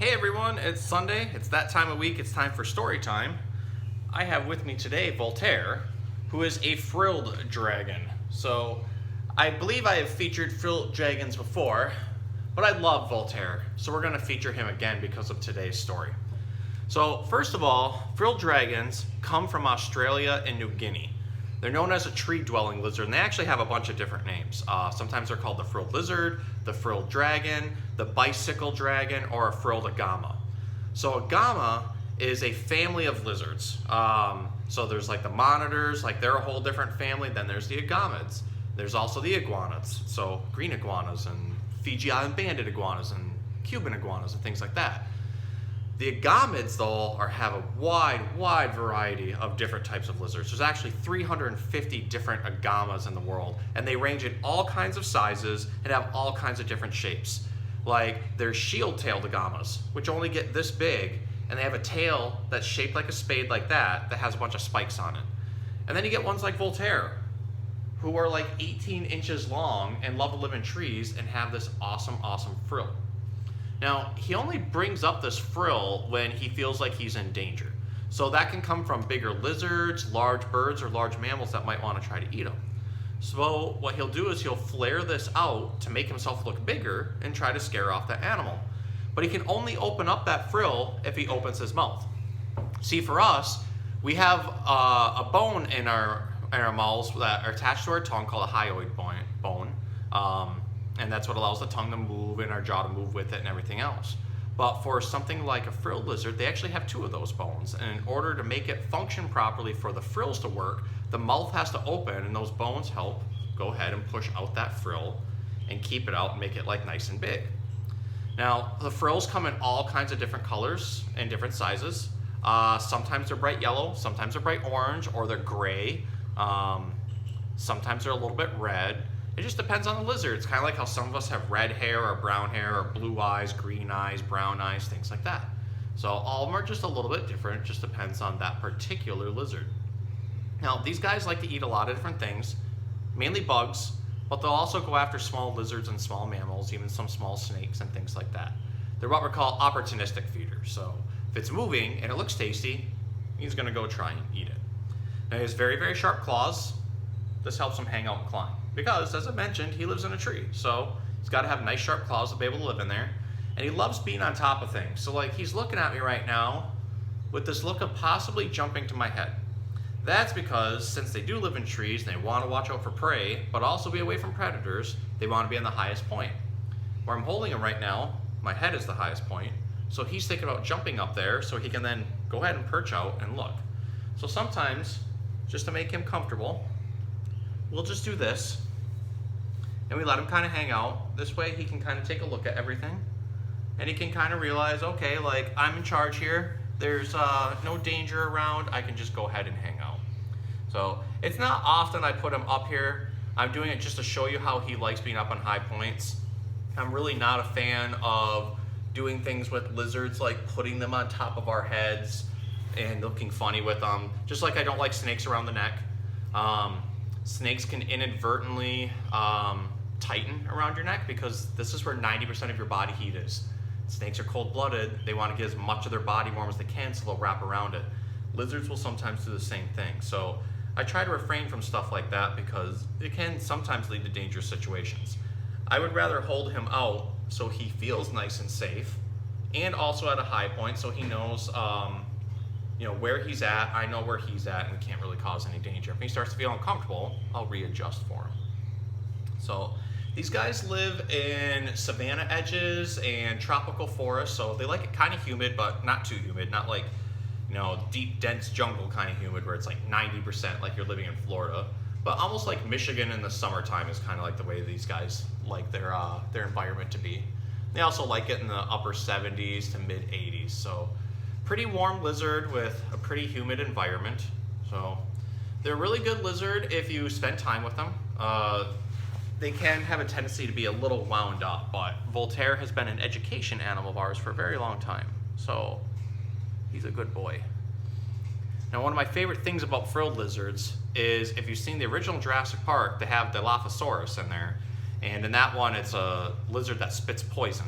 Hey everyone, it's Sunday. It's that time of week. It's time for story time. I have with me today Voltaire, who is a frilled dragon. So I believe I have featured frilled dragons before, but I love Voltaire. So we're going to feature him again because of today's story. So first of all, frilled dragons come from Australia and New Guinea. They're known as a tree-dwelling lizard, and they actually have a bunch of different names. Sometimes they're called the frilled lizard, the frilled dragon, the bicycle dragon, or a frilled agama. So agama is a family of lizards. So there's like the monitors, like they're a whole different family. Then there's the agamids. There's also the iguanas, so green iguanas and Fiji Island banded iguanas and Cuban iguanas and things like that. The agamids, though, have a wide variety of different types of lizards. There's actually 350 different agamas in the world, and they range in all kinds of sizes and have all kinds of different shapes. Like, there's shield-tailed agamas, which only get this big, and they have a tail that's shaped like a spade like that has a bunch of spikes on it. And then you get ones like Voltaire, who are like 18 inches long and love to live in trees and have this awesome frill. Now, he only brings up this frill when he feels like he's in danger. So that can come from bigger lizards, large birds, or large mammals that might want to try to eat him. So what he'll do is he'll flare this out to make himself look bigger and try to scare off that animal. But he can only open up that frill if he opens his mouth. See, for us, we have a bone in our mouths that are attached to our tongue called a hyoid bone. And that's what allows the tongue to move and our jaw to move with it and everything else. But for something like a frilled lizard, they actually have two of those bones. And in order to make it function properly for the frills to work, the mouth has to open, and those bones help go ahead and push out that frill and keep it out and make it like nice and big. Now, the frills come in all kinds of different colors and different sizes. Sometimes they're bright yellow, sometimes they're bright orange, or they're gray. Sometimes they're a little bit red. It just depends on the lizard. It's kind of like how some of us have red hair or brown hair or blue eyes, green eyes, brown eyes, things like that. So all of them are just a little bit different. It just depends on that particular lizard. Now, these guys like to eat a lot of different things, mainly bugs, but they'll also go after small lizards and small mammals, even some small snakes and things like that. They're what we call opportunistic feeders. So if it's moving and it looks tasty, he's going to go try and eat it. Now, he has very sharp claws. This helps him hang out and climb. Because, as I mentioned, he lives in a tree, so he's got to have nice sharp claws to be able to live in there. And he loves being on top of things. So like, he's looking at me right now with this look of possibly jumping to my head. That's because, since they do live in trees and they want to watch out for prey, but also be away from predators, they want to be on the highest point. Where I'm holding him right now, my head is the highest point, so he's thinking about jumping up there so he can then go ahead and perch out and look. So sometimes, just to make him comfortable, we'll just do this, and we let him kind of hang out. This way he can kind of take a look at everything, and he can kind of realize, okay, like, I'm in charge here. There's no danger around. I can just go ahead and hang out. So it's not often I put him up here. I'm doing it just to show you how he likes being up on high points. I'm really not a fan of doing things with lizards, like putting them on top of our heads and looking funny with them. Just like I don't like snakes around the neck. Snakes can inadvertently tighten around your neck because this is where 90% of your body heat is. Snakes are cold-blooded. They want to get as much of their body warm as they can, so they'll wrap around it. Lizards will sometimes do the same thing. So I try to refrain from stuff like that because it can sometimes lead to dangerous situations. I would rather hold him out so he feels nice and safe, and also at a high point so he knows where he's at, I know where he's at, and we can't really cause any danger. If he starts to feel uncomfortable, I'll readjust for him. So these guys live in savanna edges and tropical forests, so they like it kind of humid, but not too humid, not like, deep, dense jungle kind of humid where it's like 90% like you're living in Florida, but almost like Michigan in the summertime is kind of like the way these guys like their environment to be. They also like it in the upper 70s to mid 80s, so pretty warm lizard with a pretty humid environment. So they're a really good lizard if you spend time with them. They can have a tendency to be a little wound up, but Voltaire has been an education animal of ours for a very long time. So he's a good boy. Now, one of my favorite things about frilled lizards is, if you've seen the original Jurassic Park, they have Dilophosaurus in there. And in that one, it's a lizard that spits poison.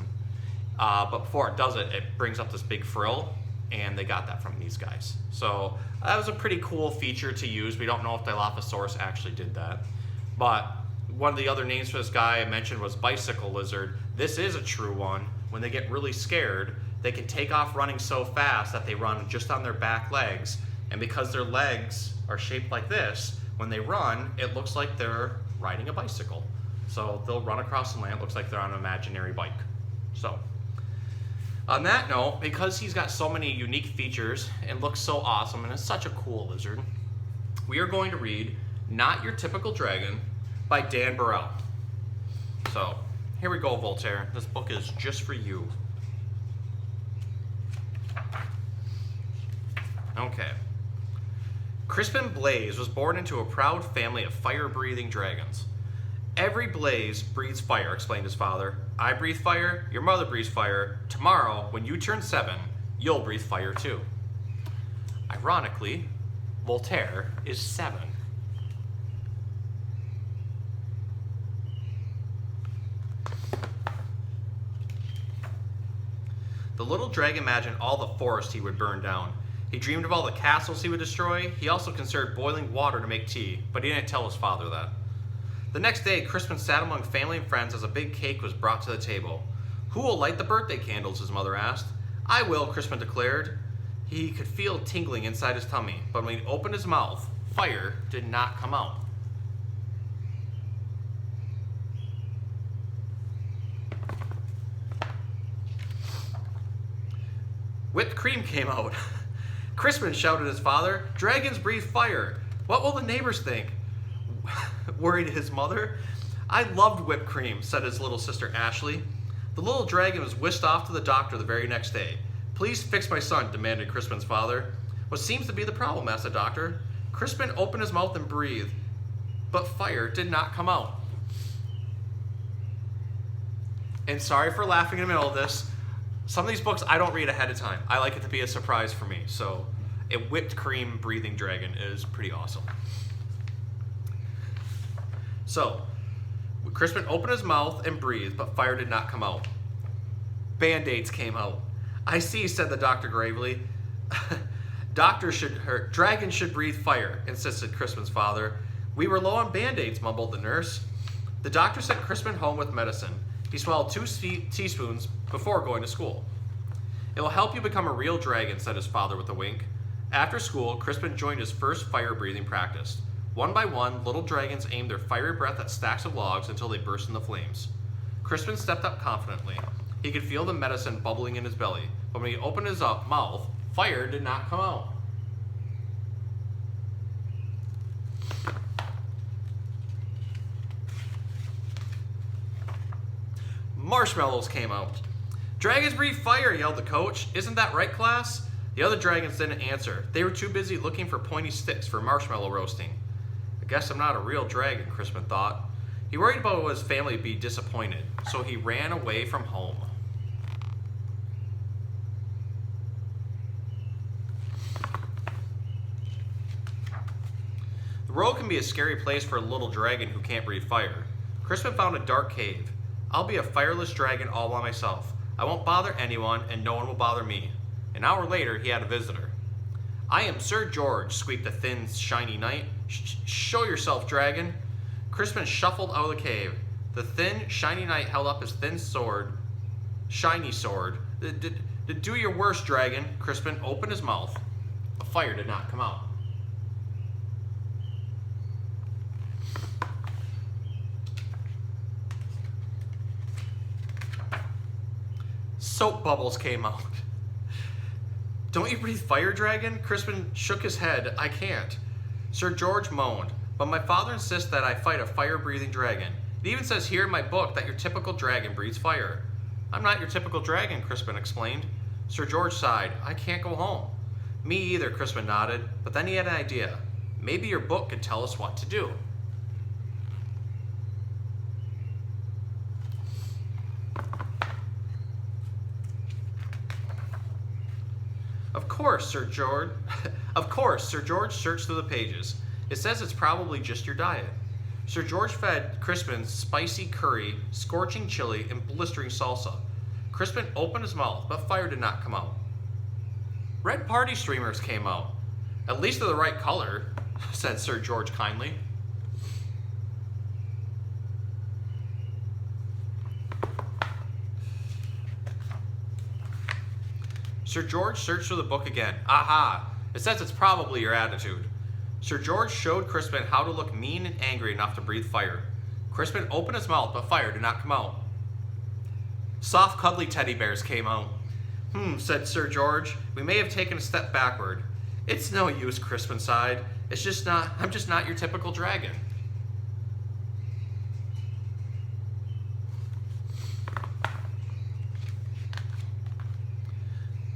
But before it does it, it brings up this big frill, and they got that from these guys. So that was a pretty cool feature to use. We don't know if Dilophosaurus actually did that. But one of the other names for this guy I mentioned was bicycle lizard. This is a true one. When they get really scared, they can take off running so fast that they run just on their back legs. And because their legs are shaped like this, when they run, it looks like they're riding a bicycle. So they'll run across the land, it looks like they're on an imaginary bike. So, on that note, because he's got so many unique features and looks so awesome and is such a cool lizard, we are going to read Not Your Typical Dragon by Dan Burrell. So, here we go, Voltaire. This book is just for you. Okay. Crispin Blaze was born into a proud family of fire-breathing dragons. Every blaze breathes fire, explained his father. I breathe fire, your mother breathes fire. Tomorrow, when you turn 7, you'll breathe fire too. Ironically, Voltaire is 7. The little dragon imagined all the forest he would burn down. He dreamed of all the castles he would destroy. He also considered boiling water to make tea, but he didn't tell his father that. The next day, Crispin sat among family and friends as a big cake was brought to the table. Who will light the birthday candles, his mother asked. I will, Crispin declared. He could feel tingling inside his tummy, but when he opened his mouth, fire did not come out. Whipped cream came out. Crispin shouted at his father, dragons breathe fire. What will the neighbors think? Worried his mother. I loved whipped cream, said his little sister Ashley. The little dragon was whisked off to the doctor the very next day. Please fix my son, demanded Crispin's father. What seems to be the problem, asked the doctor. Crispin opened his mouth and breathed, but fire did not come out. And sorry for laughing in the middle of this. Some of these books I don't read ahead of time. I like it to be a surprise for me. So a whipped cream breathing dragon is pretty awesome. So, Crispin opened his mouth and breathed, but fire did not come out. Band-Aids came out. I see, said the doctor gravely. Dragons should breathe fire, insisted Crispin's father. We were low on Band-Aids, mumbled the nurse. The doctor sent Crispin home with medicine. He swallowed 2 teaspoons before going to school. It will help you become a real dragon, said his father with a wink. After school, Crispin joined his first fire-breathing practice. One by one, little dragons aimed their fiery breath at stacks of logs until they burst into flames. Crispin stepped up confidently. He could feel the medicine bubbling in his belly, but when he opened his mouth, fire did not come out. Marshmallows came out. Dragons breathe fire, yelled the coach. Isn't that right, class? The other dragons didn't answer. They were too busy looking for pointy sticks for marshmallow roasting. I guess I'm not a real dragon, Crispin thought. He worried about his family would be disappointed, so he ran away from home. The road can be a scary place for a little dragon who can't breathe fire. Crispin found a dark cave. I'll be a fireless dragon all by myself. I won't bother anyone, and no one will bother me. An hour later, he had a visitor. I am Sir George, squeaked a thin, shiny knight. Show yourself, dragon. Crispin shuffled out of the cave. The thin, shiny knight held up his thin sword, shiny sword. Do your worst, dragon. Crispin opened his mouth. A fire did not come out. Soap bubbles came out. Don't you breathe fire, dragon? Crispin shook his head. I can't. Sir George moaned. But my father insists that I fight a fire-breathing dragon. It even says here in my book that your typical dragon breathes fire. I'm not your typical dragon, Crispin explained. Sir George sighed. I can't go home. Me either, Crispin nodded. But then he had an idea. Maybe your book could tell us what to do. Of course, Sir George searched through the pages. It says it's probably just your diet. Sir George fed Crispin spicy curry, scorching chili, and blistering salsa. Crispin opened his mouth, but fire did not come out. Red party streamers came out. At least they're the right color, said Sir George kindly. Sir George searched through the book again. Aha! It says it's probably your attitude. Sir George showed Crispin how to look mean and angry enough to breathe fire. Crispin opened his mouth, but fire did not come out. Soft, cuddly teddy bears came out. Said Sir George. We may have taken a step backward. It's no use, Crispin sighed. I'm just not your typical dragon.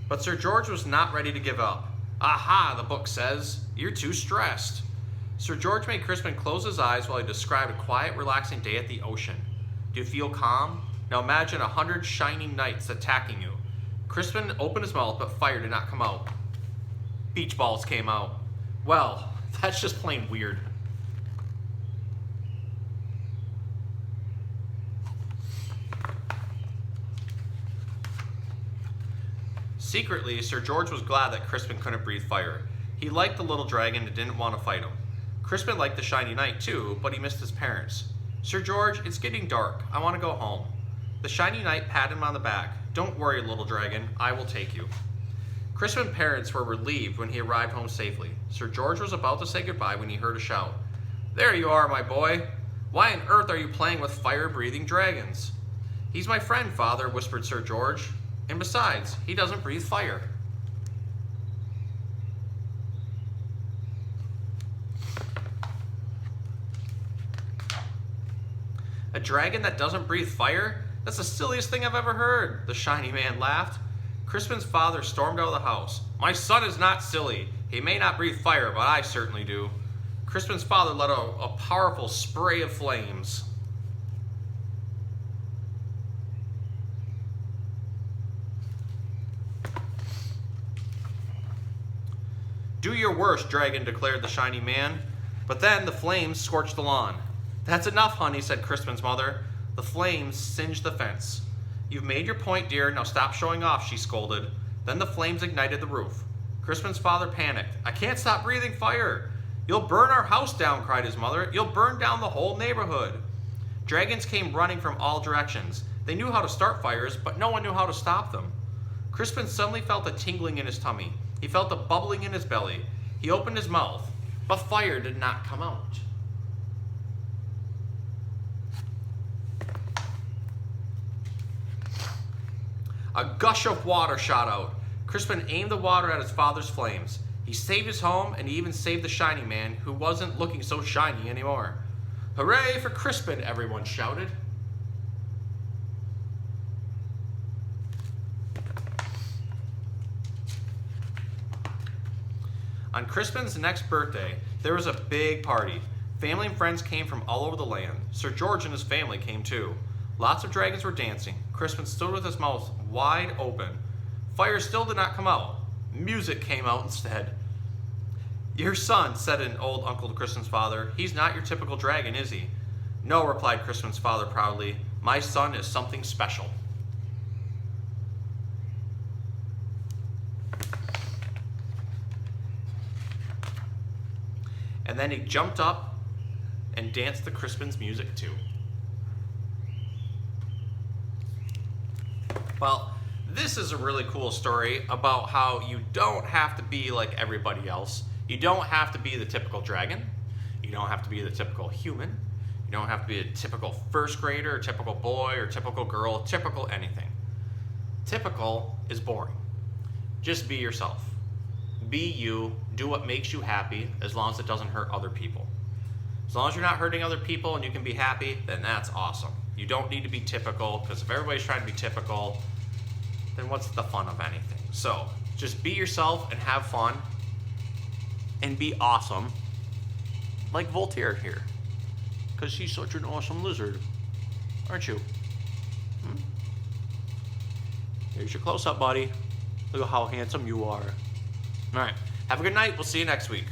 But Sir George was not ready to give up. Aha, the book says. You're too stressed. Sir George made Crispin close his eyes while he described a quiet, relaxing day at the ocean. Do you feel calm? Now imagine 100 shining knights attacking you. Crispin opened his mouth, but fire did not come out. Beach balls came out. Well, that's just plain weird. Secretly, Sir George was glad that Crispin couldn't breathe fire. He liked the little dragon and didn't want to fight him. Crispin liked the shiny knight too, but he missed his parents. Sir George, it's getting dark. I want to go home. The shiny knight patted him on the back. Don't worry, little dragon. I will take you. Crispin's parents were relieved when he arrived home safely. Sir George was about to say goodbye when he heard a shout. There you are, my boy. Why on earth are you playing with fire-breathing dragons? He's my friend, Father, whispered Sir George. And besides, he doesn't breathe fire. A dragon that doesn't breathe fire? That's the silliest thing I've ever heard, the shiny man laughed. Crispin's father stormed out of the house. My son is not silly. He may not breathe fire, but I certainly do. Crispin's father let out a powerful spray of flames. Do your worst, dragon, declared the shiny man. But then the flames scorched the lawn. That's enough, honey, said Crispin's mother. The flames singed the fence. You've made your point, dear. Now stop showing off, she scolded. Then the flames ignited the roof. Crispin's father panicked. I can't stop breathing fire. You'll burn our house down, cried his mother. You'll burn down the whole neighborhood. Dragons came running from all directions. They knew how to start fires, but no one knew how to stop them. Crispin suddenly felt a tingling in his tummy. He felt a bubbling in his belly. He opened his mouth, but fire did not come out. A gush of water shot out. Crispin aimed the water at his father's flames. He saved his home, and he even saved the shiny man, who wasn't looking so shiny anymore. Hooray for Crispin, everyone shouted. On Crispin's next birthday, there was a big party. Family and friends came from all over the land. Sir George and his family came too. Lots of dragons were dancing. Crispin stood with his mouth wide open. Fire still did not come out. Music came out instead. Your son, said an old uncle to Crispin's father, he's not your typical dragon, is he? No, replied Crispin's father proudly. My son is something special. And then he jumped up and danced to Crispin's music too. Well, this is a really cool story about how you don't have to be like everybody else. You don't have to be the typical dragon. You don't have to be the typical human. You don't have to be a typical first grader, or typical boy, or typical girl, typical anything. Typical is boring. Just be yourself. Be you, do what makes you happy, as long as it doesn't hurt other people. As long as you're not hurting other people and you can be happy, then that's awesome. You don't need to be typical, because if everybody's trying to be typical, then what's the fun of anything? So, just be yourself and have fun, and be awesome, like Voltaire here, because he's such an awesome lizard, aren't you? Here's your close-up, buddy. Look at how handsome you are. All right, have a good night. We'll see you next week.